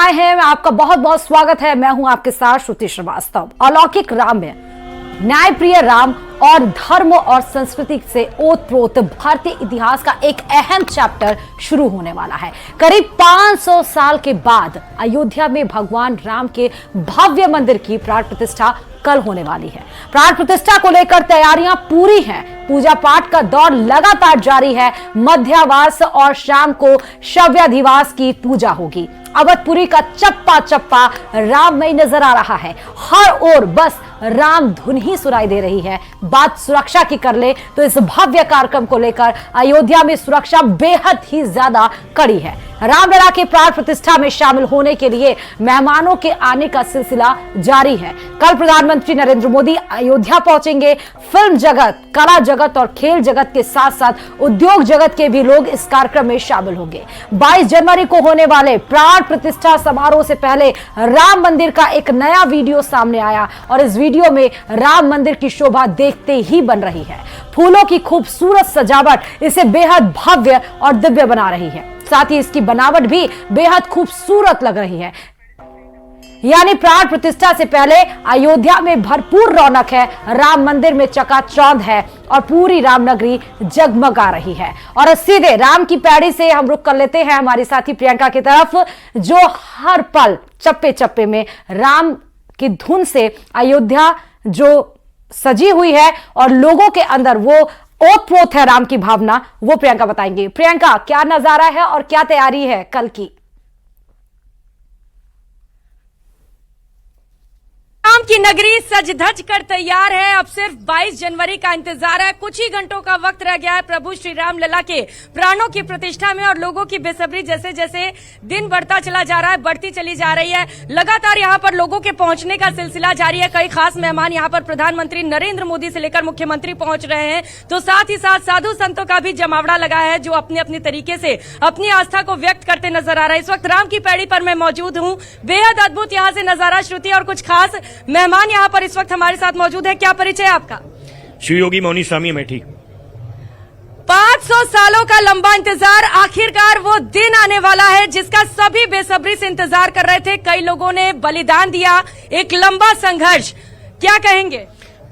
आए हैं, आपका बहुत बहुत स्वागत है। मैं हूं आपके साथ श्रुति श्रीवास्तव। अलौकिक राम में न्यायप्रिय राम और धर्म और संस्कृति से ओतप्रोत भारतीय इतिहास का एक अहम चैप्टर शुरू होने वाला है। करीब 500 साल के बाद अयोध्या में भगवान राम के भव्य मंदिर की प्राण प्रतिष्ठा कल होने वाली है। प्राण प्रतिष्ठा को लेकर तैयारियां पूरी हैं। पूजा पाठ का दौर लगातार जारी है। मध्यावास और शाम को शव्याधिवास की पूजा होगी। अवधपुरी का चप्पा चप्पा राममय नजर आ रहा है। हर ओर बस राम धुन ही सुनाई दे रही है। बात सुरक्षा की कर ले तो इस भव्य कार्यक्रम को लेकर अयोध्या में सुरक्षा बेहद ही ज्यादा कड़ी है। रामलला के प्राण प्रतिष्ठा में शामिल होने के लिए मेहमानों के आने का सिलसिला जारी है। कल प्रधानमंत्री नरेंद्र मोदी अयोध्या पहुंचेंगे। फिल्म जगत, कला जगत और खेल जगत के साथ साथ उद्योग जगत के भी लोग इस कार्यक्रम में शामिल होंगे। 22 जनवरी को होने वाले प्राण प्रतिष्ठा समारोह से पहले राम मंदिर का एक नया वीडियो सामने आया और इस वीडियो में राम मंदिर की शोभा देखते ही बन रही है। फूलों की खूबसूरत सजावट इसे बेहद भव्य और दिव्य बना रही है। साथ ही इसकी बनावट भी बेहद खूबसूरत लग रही है। यानी प्राण प्रतिष्ठा से पहले अयोध्या में भरपूर रौनक है। राम मंदिर में चकाचौंध है और पूरी रामनगरी जगमगा रही है। और सीधे राम की पैड़ी से हम रुख कर लेते हैं हमारी साथी प्रियंका की तरफ, जो हर पल चप्पे चप्पे में राम की धुन से अयोध्या जो सजी हुई है और लोगों के अंदर वो ओतप्रोत है राम की भावना, वो प्रियंका बताएंगे। प्रियंका, क्या नजारा है और क्या तैयारी है कल की? राम की नगरी सज धज कर तैयार है। अब सिर्फ 22 जनवरी का इंतजार है। कुछ ही घंटों का वक्त रह गया है प्रभु श्री राम लला के प्राणों की प्रतिष्ठा में और लोगों की बेसब्री जैसे जैसे दिन बढ़ता चला जा रहा है, बढ़ती चली जा रही है। लगातार यहाँ पर लोगों के पहुंचने का सिलसिला जारी है। कई खास मेहमान यहाँ पर प्रधानमंत्री नरेंद्र मोदी से लेकर मुख्यमंत्री पहुंच रहे हैं, तो साथ ही साथ साधु संतों का भी जमावड़ा लगा है जो अपने अपने तरीके से अपनी आस्था को व्यक्त करते नजर आ रहा है। इस वक्त राम की पैड़ी पर मैं मौजूद हूँ। बेहद अद्भुत यहाँ से नजारा, श्रुति, और कुछ खास मेहमान यहाँ पर इस वक्त हमारे साथ मौजूद है। क्या परिचय आपका? शिव योगी मौनी स्वामी अमेठी। 500 सालों का लंबा इंतजार, आखिरकार वो दिन आने वाला है जिसका सभी बेसब्री से इंतजार कर रहे थे। कई लोगों ने बलिदान दिया, एक लंबा संघर्ष। क्या कहेंगे?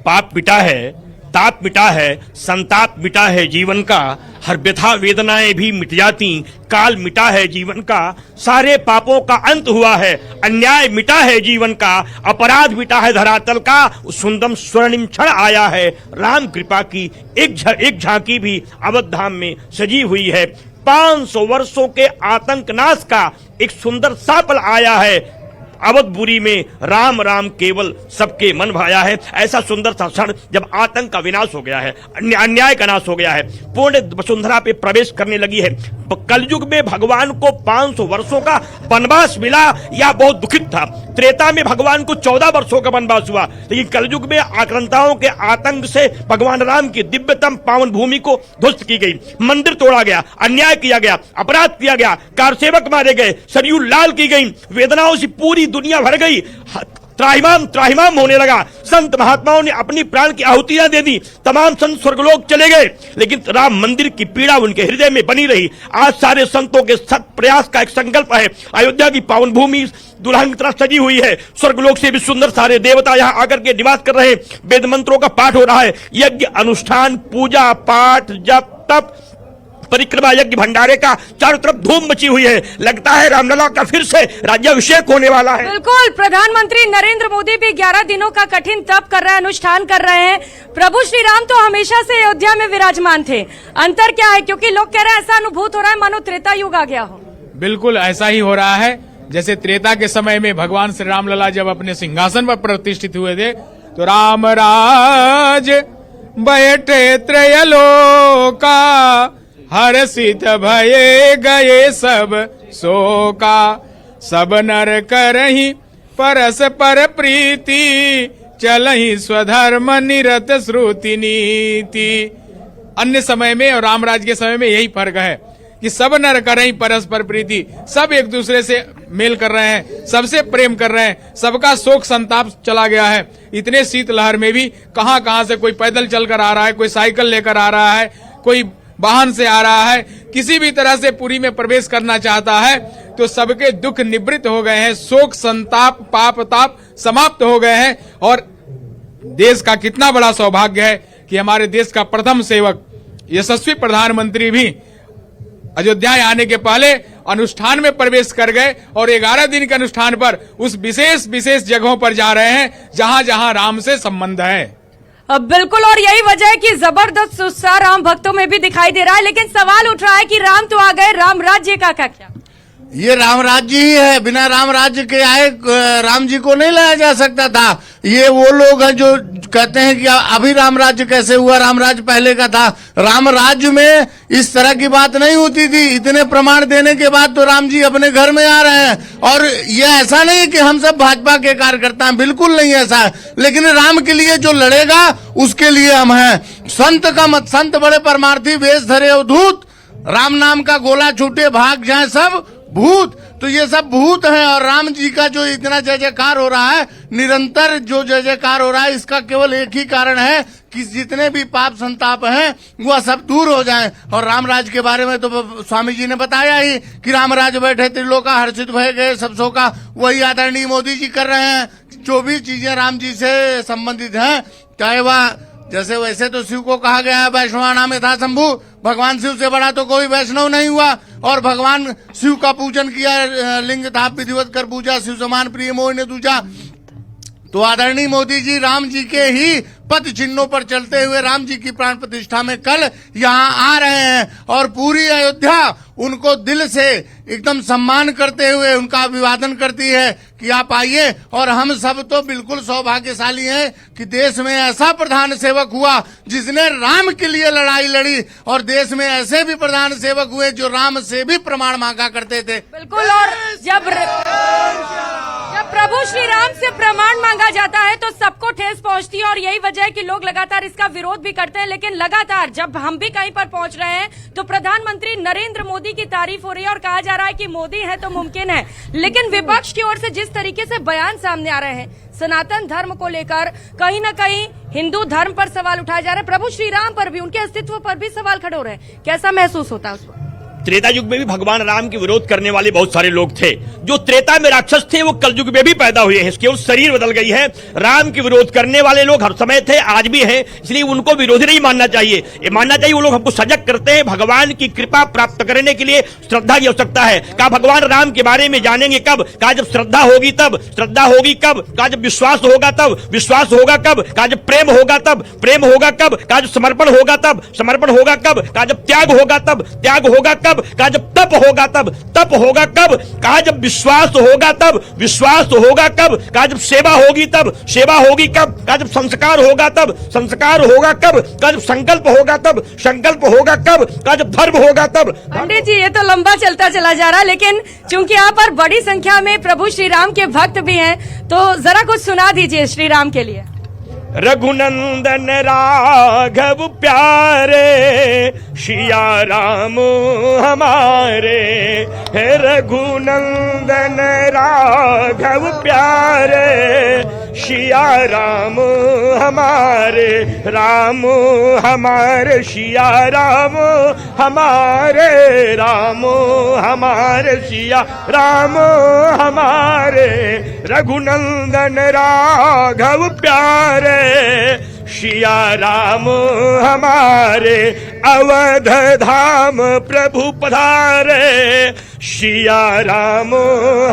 पाप मिटा है, ताप मिटा है, संताप मिटा है जीवन का। हर व्यथा वेदनाएं भी मिट जाती, काल मिटा है जीवन का। सारे पापों का अंत हुआ है, अन्याय मिटा है जीवन का। अपराध मिटा है धरातल का, सुंदर स्वर्णिम क्षण आया है। राम कृपा की एक झांकी भी अवध धाम में सजी हुई है। 500 वर्षों के आतंकनाश का एक सुंदर सा पल आया है। अवधपुरी में राम राम केवल सबके मन भाया है। ऐसा सुंदर सा क्षण जब आतंक का विनाश हो गया है, अन्याय का नाश हो गया है, पूर्ण वसुंधरा पे प्रवेश करने लगी है। कलयुग में भगवान को 500 वर्षों का वनवास मिला, यह बहुत दुखित था। त्रेता में भगवान को 14 वर्षों का वनवास हुआ, लेकिन कलयुग में आक्रांताओं के आतंक से भगवान राम की दिव्यतम पावन भूमि को ध्वस्त की गई, मंदिर तोड़ा गया, अन्याय किया गया, अपराध किया गया, कारसेवक मारे गए, सरयू लाल की गई, वेदनाओं से पूरी दुनिया भर गई। त्राहिमाम होने लगा। संत महात्माओं ने अपनी प्राण की आहुतियां दे दी। तमाम संत स्वर्गलोक चले गए, लेकिन राम मंदिर की पीड़ा उनके हृदय में बनी रही। आज सारे संतों के सत प्रयास का एक संकल्प है। अयोध्या की पावन भूमि दुल्हन की तरह सजी हुई है। स्वर्गलोक से भी सुंदर सारे देवता यहाँ आकर के निवास कर रहे हैं। वेद मंत्रों का पाठ हो रहा है। यज्ञ अनुष्ठान, पूजा पाठ, जप तप, परिक्रमा, यज्ञ भंडारे का चारों तरफ धूम मची हुई है। लगता है रामलला का फिर से राज्याभिषेक होने वाला है। बिल्कुल, प्रधानमंत्री नरेंद्र मोदी भी 11 दिनों का कठिन तप कर रहे हैं, अनुष्ठान कर रहे हैं। प्रभु श्री राम तो हमेशा से अयोध्या में विराजमान थे। अंतर क्या है? क्योंकि लोग कह रहे हैं ऐसा अनुभूत हो रहा है मानो त्रेता युग आ गया हो। बिल्कुल ऐसा ही हो रहा है। जैसे त्रेता के समय में भगवान श्री रामलला जब अपने सिंहासन पर प्रतिष्ठित हुए थे तो राम राज बैठे त्रयलोका, हर्षित भये गए सब शोका। सब नर करहि परस्पर प्रीति, चलहि स्वधर्म निरत श्रुति नीति। अन्य समय में और रामराज के समय में यही फर्क है कि सब नर करहि परस्पर प्रीति, सब एक दूसरे से मेल कर रहे हैं, सबसे प्रेम कर रहे हैं, सबका शोक संताप चला गया है। इतने शीतलहर में भी कहां कहां से कोई पैदल चलकर आ रहा है, कोई साइकिल लेकर आ रहा है, कोई वाहन से आ रहा है, किसी भी तरह से पुरी में प्रवेश करना चाहता है। तो सबके दुख निवृत्त हो गए हैं, शोक संताप पाप ताप समाप्त हो गए हैं। और देश का कितना बड़ा सौभाग्य है कि हमारे देश का प्रथम सेवक यशस्वी प्रधानमंत्री भी अयोध्या आने के पहले अनुष्ठान में प्रवेश कर गए और 11 दिन के अनुष्ठान पर उस विशेष जगहों पर जा रहे हैं जहां जहां राम से संबंध है। अब बिल्कुल, और यही वजह है कि जबरदस्त उत्साह राम भक्तों में भी दिखाई दे रहा है। लेकिन सवाल उठ रहा है कि राम तो आ गए, राम राज्य का क्या? ये राम राज्य ही है, बिना राम राज्य के आए राम जी को नहीं लाया जा सकता था। ये वो लोग हैं जो कहते हैं कि अभी राम राज्य कैसे हुआ, राम राज्य पहले का था। राम राज्य में इस तरह की बात नहीं होती थी। इतने प्रमाण देने के बाद तो राम जी अपने घर में आ रहे हैं। और ये ऐसा नहीं कि हम सब भाजपा के कार्यकर्ता हैं, बिल्कुल नहीं ऐसा है। लेकिन राम के लिए जो लड़ेगा उसके लिए हम हैं। संत का मत, संत बड़े परमार्थी, वेश धरे अवधूत, राम नाम का गोला छूटे भाग जाए सब भूत। तो ये सब भूत हैं। और राम जी का जो इतना जय जयकार हो रहा है, निरंतर जो जय जयकार हो रहा है, इसका केवल एक ही कारण है कि जितने भी पाप संताप हैं वह सब दूर हो जाएं। और राम राज के बारे में तो स्वामी जी ने बताया ही कि राम राज बैठे त्रिलोका हर्षित भय गए सब शोका। वही आदरणीय मोदी जी कर रहे हैं। जो भी चीजें राम जी से संबंधित हैं, चाहे वह जैसे वैसे तो शिव को कहा गया है वैष्णवानाम यथा शंभु, भगवान शिव से बड़ा तो कोई वैष्णव नहीं हुआ। और भगवान शिव का पूजन किया, लिंग था विधिवत कर पूजा, शिव समान प्रिय मोह ने दूजा। तो आदरणीय मोदी जी राम जी के ही पद चिन्हों पर चलते हुए राम जी की प्राण प्रतिष्ठा में कल यहाँ आ रहे हैं। और पूरी अयोध्या उनको दिल से एकदम सम्मान करते हुए उनका अभिवादन करती है कि आप आइए। और हम सब तो बिल्कुल सौभाग्यशाली हैं कि देश में ऐसा प्रधान सेवक हुआ जिसने राम के लिए लड़ाई लड़ी। और देश में ऐसे भी प्रधान सेवक हुए जो राम से भी प्रमाण मांगा करते थे। बिल्कुल, और जब प्रभु श्री राम से प्रमाण मांगा जाता है तो सबको ठेस पहुंचती है। और यही वजह है कि लोग लगातार इसका विरोध भी करते हैं। लेकिन लगातार जब हम भी कहीं पर पहुंच रहे हैं तो प्रधानमंत्री नरेंद्र मोदी की तारीफ हो रही है और कहा जा रहा है कि मोदी है तो मुमकिन है। लेकिन विपक्ष की ओर से जिस तरीके से बयान सामने आ रहे हैं सनातन धर्म को लेकर, कहीं न कहीं हिंदू धर्म पर सवाल उठाए जा रहे हैं, प्रभु श्री राम पर भी, उनके अस्तित्व पर भी सवाल खड़े हो रहे हैं। कैसा महसूस होता है उस वक्त? त्रेता युग में भी भगवान राम के विरोध करने वाले बहुत सारे लोग थे। जो त्रेता में राक्षस थे वो कलयुग में भी पैदा हुए हैं, केवल शरीर बदल गई है। राम के विरोध करने वाले लोग हर समय थे, आज भी हैं, इसलिए उनको विरोधी नहीं मानना चाहिए। ये मानना चाहिए वो लोग हमको सजग करते हैं भगवान की कृपा प्राप्त करने के लिए। श्रद्धा की आवश्यकता है। कहा भगवान राम के बारे में जानेंगे कब? कहा जब श्रद्धा होगी तब। श्रद्धा होगी कब? कहा जब विश्वास होगा तब। विश्वास होगा कब? कहा जब प्रेम होगा तब। प्रेम होगा कब? कहा जब समर्पण होगा तब। समर्पण होगा कब? कहा जब त्याग होगा तब। त्याग होगा कब? कहा जब तप होगा तब। तप होगा कब? कहा जब विश्वास होगा तब। विश्वास होगा कब? कहा जब सेवा होगी तब। सेवा होगी कब? कहा जब संस्कार होगा तब। संस्कार होगा कब? कहा जब संकल्प होगा तब। संकल्प होगा कब? कहा जब धर्म होगा तब। पंडित जी ये तो लंबा चलता चला जा रहा है, लेकिन चूंकि यहाँ पर बड़ी संख्या में प्रभु श्री राम के भक्त भी हैं तो जरा कुछ सुना दीजिए श्री राम के लिए। रघुनंदन राघव प्यारे सिया राम हमारे, है रघुनंदन राघव प्यारे सिया राम हमारे। राम हमारे सिया राम हमारे, राम हमारे सिया राम हमारे। रघुनंदन राघव प्यारे सिया राम हमारे। अवध धाम प्रभु पधारे सिया राम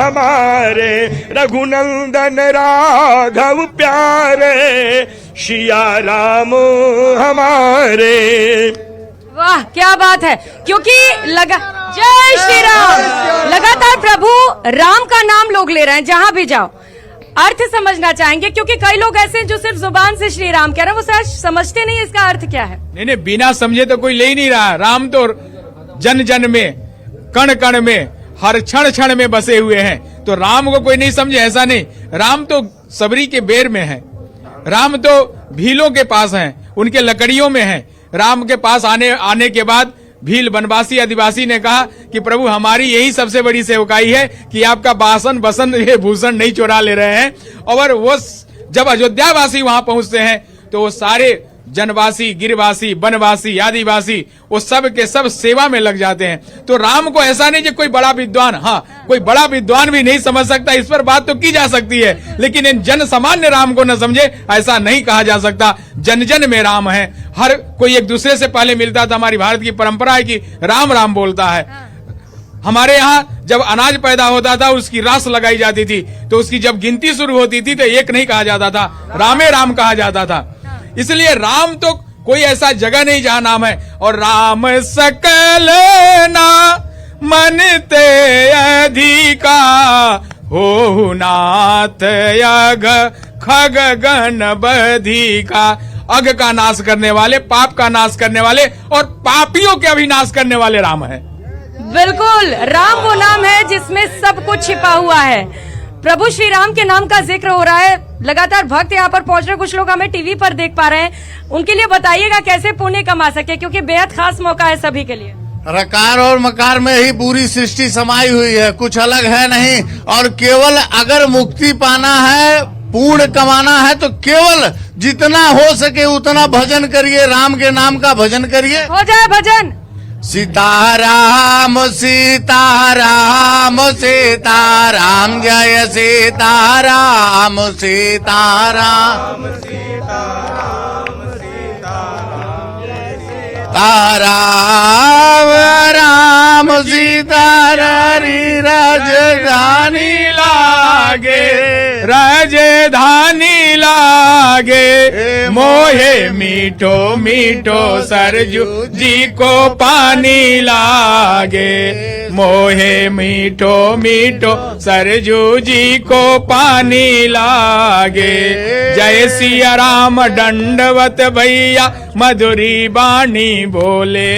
हमारे। रघुनंदन राघव प्यारे सिया राम हमारे। वाह क्या बात है, क्योंकि जय श्री राम, लगातार प्रभु राम का नाम लोग ले रहे हैं जहां भी जाओ। अर्थ समझना चाहेंगे क्योंकि कई लोग ऐसे हैं जो सिर्फ जुबान से श्री राम कह रहे हैं, वो शायद समझते नहीं इसका अर्थ क्या है। नहीं, बिना समझे तो कोई ले ही नहीं रहा। राम तो जन जन में, कण कण में, हर क्षण क्षण में बसे हुए हैं। तो राम को कोई नहीं समझे ऐसा नहीं। राम तो सबरी के बेर में है, राम तो भीलों के पास हैं, उनके लकड़ियों में हैं। राम के पास आने के बाद भील वनवासी आदिवासी ने कहा कि प्रभु हमारी यही सबसे बड़ी सेवकाई है कि आपका बासन बसन ये भूषण नहीं चुरा ले रहे हैं। और वो जब अयोध्यावासी वहां पहुंचते हैं तो वो सारे जनवासी, गिरवासी, वनवासी, आदिवासी वो सब के सब सेवा में लग जाते हैं। तो राम को ऐसा नहीं कि कोई बड़ा विद्वान, हाँ कोई बड़ा विद्वान भी नहीं समझ सकता, इस पर बात तो की जा सकती है, लेकिन इन जन सामान्य राम को न समझे ऐसा नहीं कहा जा सकता। जन जन में राम है, हर कोई एक दूसरे से पहले मिलता था। हमारी भारत की परंपरा है कि राम राम बोलता है। हमारे यहाँ जब अनाज पैदा होता था उसकी रास लगाई जाती थी, तो उसकी जब गिनती शुरू होती थी तो एक नहीं कहा जाता था, रामे राम कहा जाता था। इसलिए राम तो कोई ऐसा जगह नहीं जहां नाम है। और राम सकल ना मनते अधिका हो नाथ यग खग गण बधिका। अग का नाश करने वाले, पाप का नाश करने वाले और पापियों के अविनाश करने वाले राम है। बिल्कुल, राम वो नाम है जिसमें सब कुछ छिपा हुआ है। प्रभु श्री राम के नाम का जिक्र हो रहा है, लगातार भक्त यहाँ पर पहुंच रहे, कुछ लोग हमें टीवी पर देख पा रहे हैं, उनके लिए बताइएगा कैसे पुण्य कमा सके, क्योंकि बेहद खास मौका है सभी के लिए। रकार और मकार में ही पूरी सृष्टि समाई हुई है, कुछ अलग है नहीं। और केवल अगर मुक्ति पाना है, पूर्ण कमाना है, तो केवल जितना हो सके उतना भजन करिए, राम के नाम का भजन करिए। हो जाए भजन। सीताराम सीताराम सीताराम जय सीताराम सीताराम सीताराम राम सीतारी राजधानी लागे, राजधानी लागे, मोहे मीठो मीठो सरजू जी को पानी लागे, मोहे मीठो मीठो सरजू जी को पानी लागे। जय सिया राम दंडवत भैया मधुरी बाणी बोले,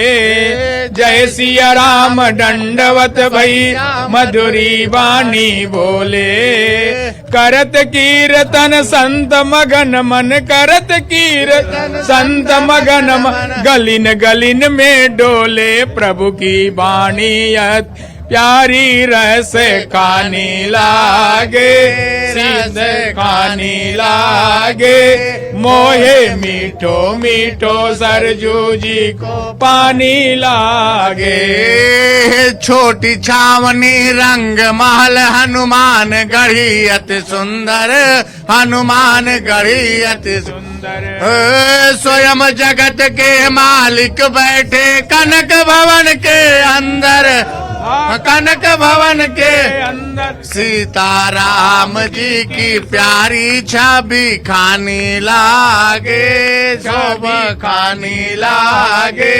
जय सिया राम दंडवत भैया मधुरी बाणी बोले। करत कीर्तन संत मगन मन, करत कीर्तन संत मगन मन, गलिन गलिन में डोले, प्रभु की बाणी प्यारी रस खानी लागे, सिद्ध खानी लागे, मोहे मीठो मीठो सरजू जी को पानी लागे। छोटी छावनी रंग महल हनुमान गढ़ी अति सुंदर, हनुमान गढ़ी अति सुंदर। स्वयं जगत के मालिक बैठे कनक भवन के अंदर, कनक भवन के अंदर। सीताराम जी की प्यारी छवि खानी लागे, छवि खानी लागे,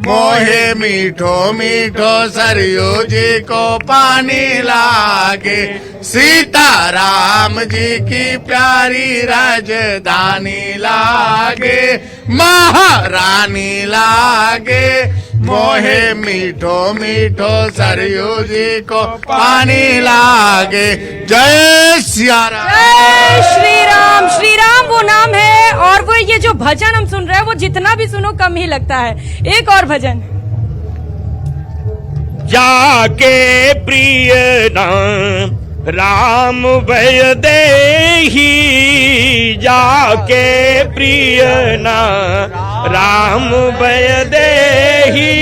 मोहे मीठो मीठो सरयू जी को पानी लागे। सीताराम जी की प्यारी राजधानी लागे, महारानी लागे, मोहे मीठो मीठो सरयू जी को पानी लागे। जय सिया राम। जय श्री राम। श्री राम वो नाम है, और वो ये जो भजन हम सुन रहे हैं वो जितना भी सुनो कम ही लगता है। एक और भजन। जाके प्रिय नाम राम भय देही, जाके प्रिय नाम राम भय देही,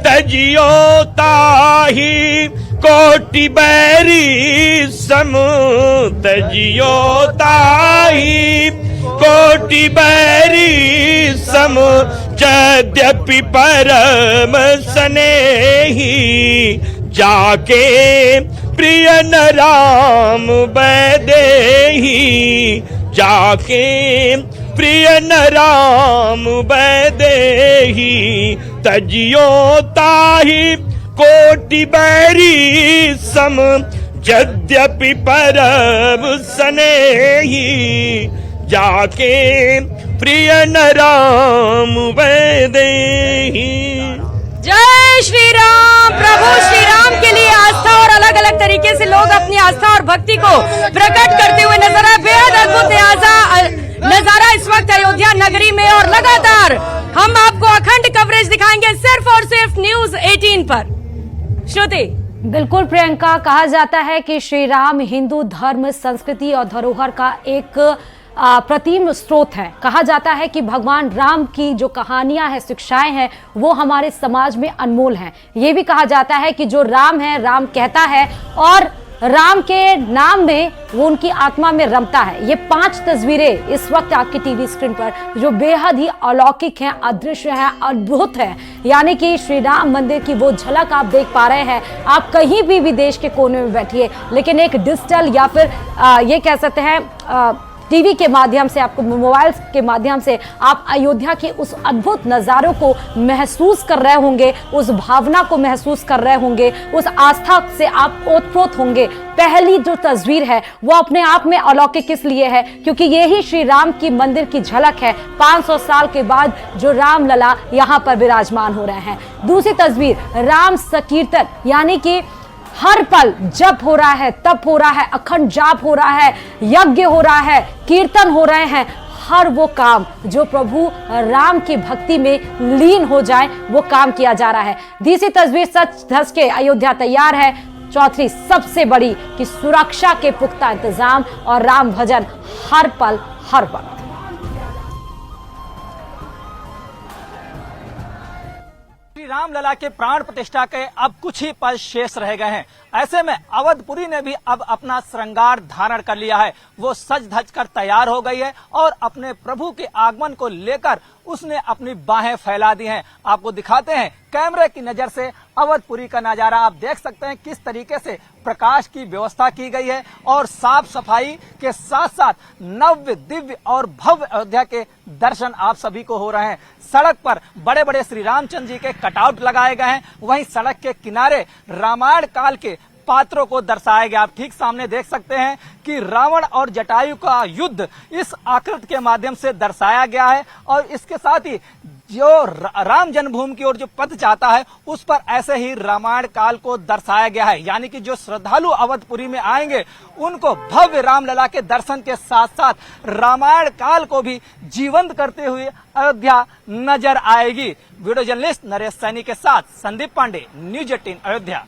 तजियो ताही कोटि बैरी सम, तजियो ताही कोटि बैरी सम, यद्यपि परम स्नेही, जाके प्रिय न राम बैदेही, जाके प्रिय न राम बैदेही, तजियो ताही कोटि बैरी सम, यद्यपि परम स्नेही, जाके प्रिय न राम बैदेही। जय श्री राम। प्रभु श्री राम के लिए आस्था और अलग अलग तरीके से लोग अपनी आस्था और भक्ति को प्रकट करते हुए नजर आए। बेहद अद्भुत नजारा इस वक्त अयोध्या नगरी में, और लगातार हम आपको अखंड कवरेज दिखाएंगे सिर्फ और सिर्फ न्यूज 18 पर। श्रुति। बिल्कुल प्रियंका, कहा जाता है कि श्री राम हिंदू धर्म, संस्कृति और धरोहर का एक प्रतिम स्रोत हैं। कहा जाता है कि भगवान राम की जो कहानियां हैं, शिक्षाएं हैं, वो हमारे समाज में अनमोल हैं। ये भी कहा जाता है कि जो राम है, राम कहता है और राम के नाम में वो उनकी आत्मा में रमता है। ये 5 तस्वीरें इस वक्त आपकी टीवी स्क्रीन पर जो बेहद ही अलौकिक हैं, अदृश्य हैं, अद्भुत हैं, यानी कि श्री राम मंदिर की वो झलक आप देख पा रहे हैं। आप कहीं भी विदेश के कोने में बैठिए, लेकिन एक डिजिटल या फिर ये कह सकते हैं टीवी के माध्यम से, आपको मोबाइल के माध्यम से आप अयोध्या के उस अद्भुत नज़ारों को महसूस कर रहे होंगे, उस भावना को महसूस कर रहे होंगे, उस आस्था से आप ओतप्रोत होंगे। पहली जो तस्वीर है वो अपने आप में अलौकिक इसलिए है क्योंकि यही श्री राम की मंदिर की झलक है। 500 साल के बाद जो राम लला यहाँ पर विराजमान हो रहे हैं। दूसरी तस्वीर राम संकीर्तन, यानी कि हर पल जप हो रहा है, तप हो रहा है, अखंड जाप हो रहा है, यज्ञ हो रहा है, कीर्तन हो रहे हैं। हर वो काम जो प्रभु राम की भक्ति में लीन हो जाए वो काम किया जा रहा है। तीसरी तस्वीर सच धज के अयोध्या तैयार है। चौथी सबसे बड़ी कि सुरक्षा के पुख्ता इंतजाम और राम भजन हर पल हर वक्त। राम लला के प्राण प्रतिष्ठा के अब कुछ ही पल शेष रह गए हैं। ऐसे में अवधपुरी ने भी अब अपना श्रृंगार धारण कर लिया है। वो सज धज कर तैयार हो गई है और अपने प्रभु के आगमन को लेकर उसने अपनी बाहें फैला दी हैं। आपको दिखाते हैं कैमरे की नजर से अवधपुरी का नजारा। आप देख सकते हैं किस तरीके से प्रकाश की व्यवस्था की गई है और साफ सफाई के साथ साथ नव्य, दिव्य और भव्य अयोध्या के दर्शन आप सभी को हो रहे हैं। सड़क पर बड़े बड़े श्री रामचंद्र जी के कटआउट लगाए गए हैं, वहीं सड़क के किनारे रामायण काल के पात्रों को दर्शाया गया। आप ठीक सामने देख सकते हैं कि रावण और जटायु का युद्ध इस आकृति के माध्यम से दर्शाया गया है और इसके साथ ही जो राम जन्मभूमि की ओर जो पथ चाहता है उस पर ऐसे ही रामायण काल को दर्शाया गया है। यानी कि जो श्रद्धालु अवधपुरी में आएंगे उनको भव्य रामलला के दर्शन के साथ साथ रामायण काल को भी जीवंत करते हुए अयोध्या नजर आएगी। वीडियो जर्नलिस्ट नरेश सैनी के साथ संदीप पांडे, न्यूज 18 अयोध्या।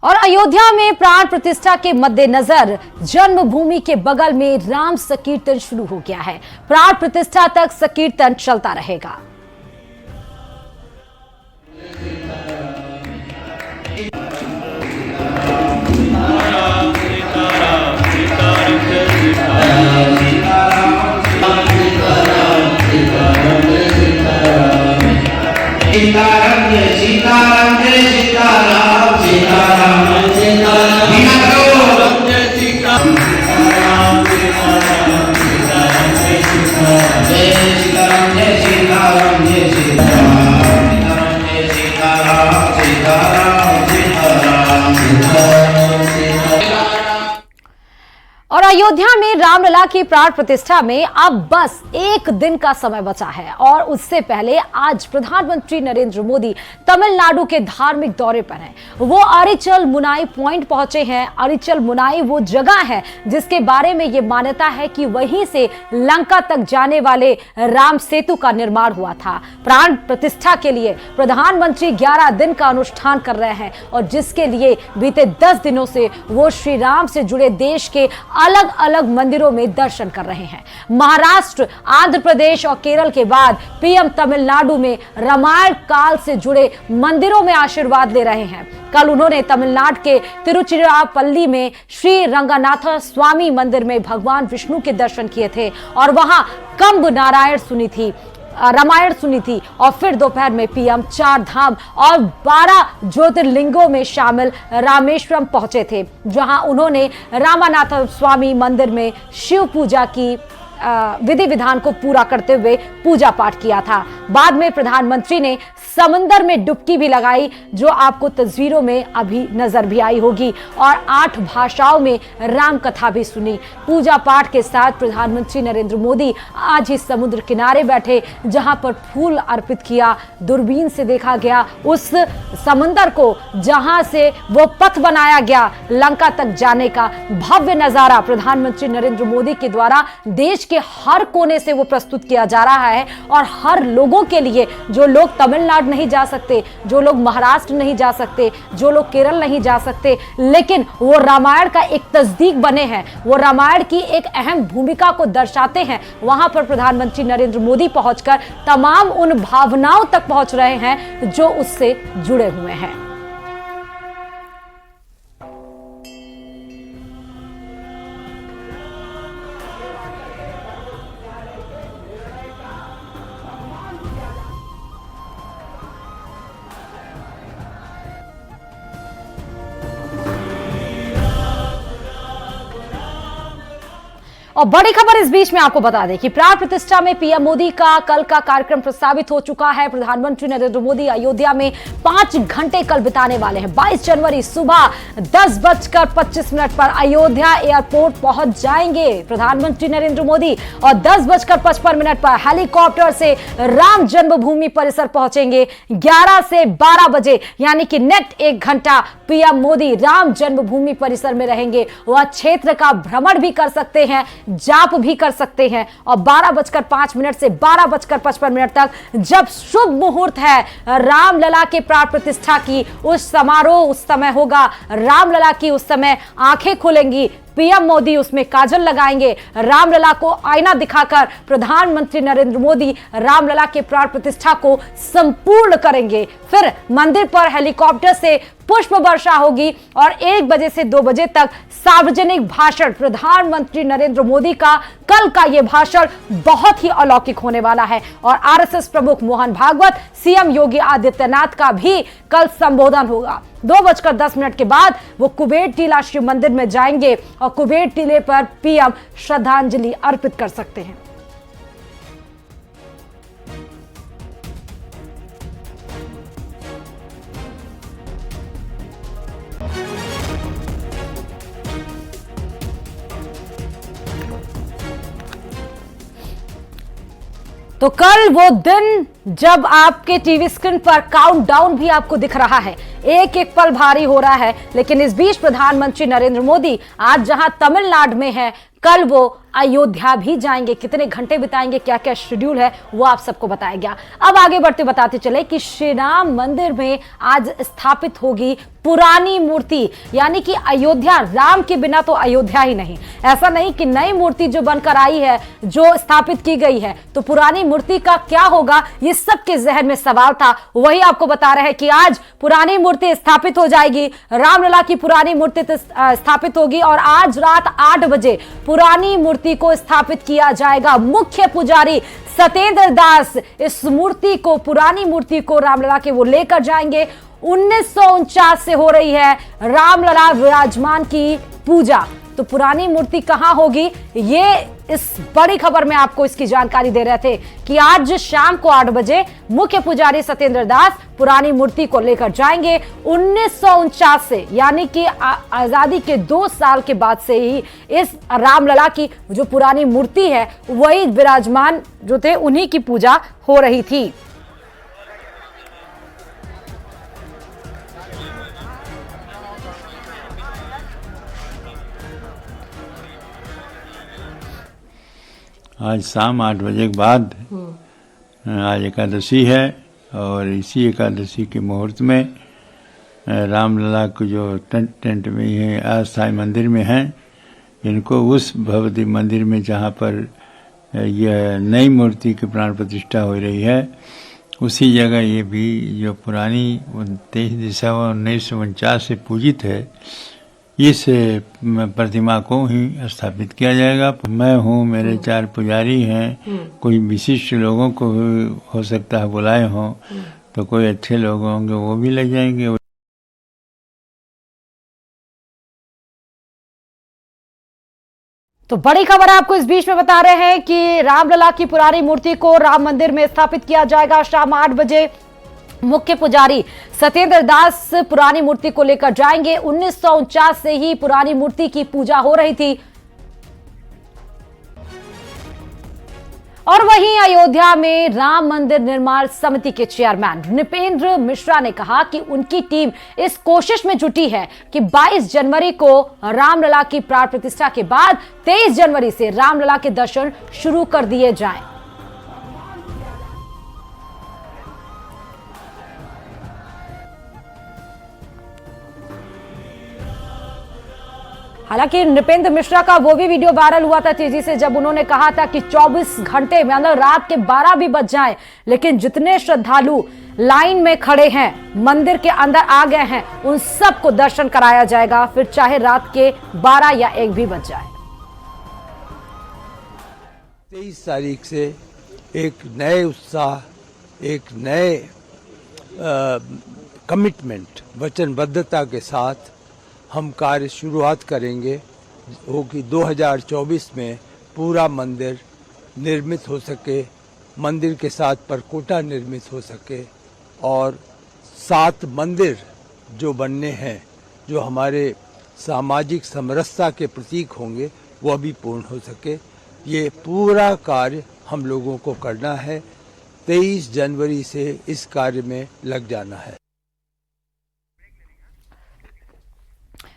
और अयोध्या में प्राण प्रतिष्ठा के मद्देनजर जन्मभूमि के बगल में राम संकीर्तन शुरू हो गया है। प्राण प्रतिष्ठा तक संकीर्तन चलता रहेगा। और अयोध्या में रामलला की प्राण प्रतिष्ठा में अब बस एक दिन का समय बचा है और उससे पहले आज प्रधानमंत्री नरेंद्र मोदी तमिलनाडु के धार्मिक दौरे पर हैं। वो अरिचल मुनाई पॉइंट पहुंचे हैं। अरिचल मुनाई वो जगह है जिसके बारे में ये मान्यता है कि वहीं से लंका तक जाने वाले राम सेतु का निर्माण हुआ था। प्राण प्रतिष्ठा के लिए प्रधानमंत्री 11 दिन का अनुष्ठान कर रहे हैं और जिसके लिए बीते 10 दिनों से वो श्री राम से जुड़े देश के अलग अलग मंदिरों में दर्शन कर रहे हैं। महाराष्ट्र, आंध्र प्रदेश और केरल के बाद पीएम तमिलनाडु में रामायण काल से जुड़े मंदिरों में आशीर्वाद ले रहे हैं। कल उन्होंने तमिलनाडु के तिरुचिरापल्ली में श्री रंगनाथ स्वामी मंदिर में भगवान विष्णु के दर्शन किए थे और वहां कंब रामायण सुनी थी और फिर दोपहर में पीएम 4 धाम और 12 ज्योतिर्लिंगों में शामिल रामेश्वरम पहुंचे थे, जहां उन्होंने रामानाथ स्वामी मंदिर में शिव पूजा की विधि विधान को पूरा करते हुए पूजा पाठ किया था। बाद में प्रधानमंत्री ने समंदर में डुबकी भी लगाई, जो आपको तस्वीरों में अभी नजर भी आई होगी, और 8 भाषाओं में राम कथा भी सुनी। पूजा पाठ के साथ प्रधानमंत्री नरेंद्र मोदी आज ही समुद्र किनारे बैठे, जहां पर फूल अर्पित किया। दूरबीन से देखा गया उस समंदर को जहां से वो पथ बनाया गया लंका तक जाने का भव्य नजारा प्रधानमंत्री नरेंद्र मोदी के द्वारा देश के हर कोने से वो प्रस्तुत किया जा रहा है और हर लोगों के लिए, जो लोग तमिलनाडु तमिलनाडु नहीं जा सकते, जो लोग महाराष्ट्र नहीं जा सकते, जो लोग केरल नहीं जा सकते, लेकिन वो रामायण का एक तस्दीक बने हैं, वो रामायण की एक अहम भूमिका को दर्शाते हैं। वहां पर प्रधानमंत्री नरेंद्र मोदी पहुंचकर तमाम उन भावनाओं तक पहुंच रहे हैं जो उससे जुड़े हुए हैं। और बड़ी खबर इस बीच में आपको बता दें कि प्राण प्रतिष्ठा में पीएम मोदी का कल का कार्यक्रम प्रस्तावित हो चुका है। प्रधानमंत्री नरेंद्र मोदी अयोध्या में 5 घंटे कल बिताने वाले हैं। 22 जनवरी सुबह 10:25 पर अयोध्या एयरपोर्ट पहुंच जाएंगे प्रधानमंत्री नरेंद्र मोदी और 10:55 पर हेलीकॉप्टर से राम जन्मभूमि परिसर पहुंचेंगे। 11 से 12 बजे यानी कि नेट 1 घंटा पीएम मोदी राम जन्मभूमि परिसर में रहेंगे। वह क्षेत्र का भ्रमण भी कर सकते हैं, जाप भी कर सकते हैं और 12:05 से 12:55 तक जब शुभ मुहूर्त है रामलला के प्राण प्रतिष्ठा की, उस समारोह उस समय होगा। रामलला की उस समय आंखें खुलेंगी, पीएम मोदी उसमें काजल लगाएंगे। रामलला को आईना दिखाकर प्रधानमंत्री नरेंद्र मोदी रामलला के प्राण प्रतिष्ठा को संपूर्ण करेंगे। फिर मंदिर पर हेलीकॉप्टर से पुष्प वर्षा होगी और 1 बजे से 2 बजे तक सार्वजनिक भाषण। प्रधानमंत्री नरेंद्र मोदी का कल का यह भाषण बहुत ही अलौकिक होने वाला है और आरएसएस प्रमुख मोहन भागवत, सीएम योगी आदित्यनाथ का भी कल संबोधन होगा। 2:10 के बाद वो कुबेर टीला शिव मंदिर में जाएंगे और कुबेर टीले पर पीएम श्रद्धांजलि अर्पित कर सकते हैं। तो कल वो दिन जब आपके टीवी स्क्रीन पर काउंटडाउन भी आपको दिख रहा है, एक एक पल भारी हो रहा है। लेकिन इस बीच प्रधानमंत्री नरेंद्र मोदी आज जहां तमिलनाडु में है, कल वो अयोध्या भी जाएंगे। कितने घंटे बिताएंगे, क्या क्या शेड्यूल है, वो आप सबको बताया गया। अब आगे बढ़ते बताते चले कि श्री राम मंदिर में आज स्थापित होगी पुरानी मूर्ति, यानी कि अयोध्या राम के बिना तो अयोध्या ही नहीं। ऐसा नहीं कि नई मूर्ति जो बनकर आई है, जो स्थापित की गई है, तो पुरानी मूर्ति का क्या होगा, ये सबके जहन में सवाल था। वही आपको बता रहे हैं कि आज पुरानी मूर्ति स्थापित हो जाएगी। रामलला की पुरानी मूर्ति स्थापित होगी और आज रात 8 बजे पुरानी मूर्ति को स्थापित किया जाएगा। मुख्य पुजारी सत्येंद्र दास इस मूर्ति को, पुरानी मूर्ति को रामलला के वो लेकर जाएंगे। 1949 से हो रही है रामलला विराजमान की पूजा। तो पुरानी मूर्ति कहां होगी, ये इस बड़ी खबर में आपको इसकी जानकारी दे रहे थे कि आज शाम को 8 बजे मुख्य पुजारी सत्येंद्र दास पुरानी मूर्ति को लेकर जाएंगे। 1949 से, यानी कि आजादी के 2 साल के बाद से ही इस रामलला की जो पुरानी मूर्ति है, वही विराजमान जो थे, उन्हीं की पूजा हो रही थी। आज शाम 8 बजे के बाद आज एकादशी है और इसी एकादशी के मुहूर्त में रामलला को जो टेंट में है अस्थायी मंदिर में हैं, इनको उस भव्य मंदिर में जहाँ पर यह नई मूर्ति की प्राण प्रतिष्ठा हो रही है, उसी जगह ये भी जो पुरानी 23 दिसंबर 1949 से पूजित है, इस प्रतिमा को ही स्थापित किया जाएगा। मैं हूँ, मेरे 4 पुजारी हैं, कोई विशिष्ट लोगों को हो सकता है बुलाए हों, तो कोई अच्छे लोग होंगे वो भी ले जाएंगे। तो बड़ी खबर आपको इस बीच में बता रहे हैं कि रामलला की पुरानी मूर्ति को राम मंदिर में स्थापित किया जाएगा। शाम 8 बजे मुख्य पुजारी सत्येंद्र दास पुरानी मूर्ति को लेकर जाएंगे। 1949 से ही पुरानी मूर्ति की पूजा हो रही थी। और वहीं अयोध्या में राम मंदिर निर्माण समिति के चेयरमैन नृपेंद्र मिश्रा ने कहा कि उनकी टीम इस कोशिश में जुटी है कि 22 जनवरी को रामलला की प्राण प्रतिष्ठा के बाद 23 जनवरी से रामलला के दर्शन शुरू कर दिए जाएं। हालांकि नृपेंद्र मिश्रा का वो भी वीडियो वायरल हुआ था तेजी से, जब उन्होंने कहा था कि 24 घंटे में अंदर रात के 12 भी बज जाए, लेकिन जितने श्रद्धालु लाइन में खड़े हैं, मंदिर के अंदर आ गए हैं, उन सबको दर्शन कराया जाएगा, फिर चाहे रात के 12 या 1 भी बज जाए। 23 तारीख से एक नए उत्साह, एक नए कमिटमेंट, वचनबद्धता के साथ हम कार्य शुरुआत करेंगे हो कि 2024 में पूरा मंदिर निर्मित हो सके, मंदिर के साथ परकोटा निर्मित हो सके और 7 मंदिर जो बनने हैं, जो हमारे सामाजिक समरसता के प्रतीक होंगे, वह भी पूर्ण हो सके। ये पूरा कार्य हम लोगों को करना है। 23 जनवरी से इस कार्य में लग जाना है।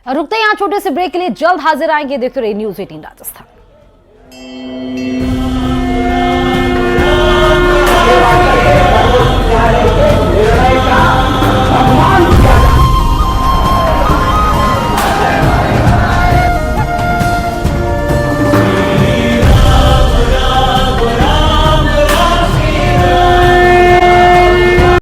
रुकते हैं यहाँ छोटे से ब्रेक के लिए, जल्द हाजिर आएंगे। देखते रहिए न्यूज़ 18 राजस्थान।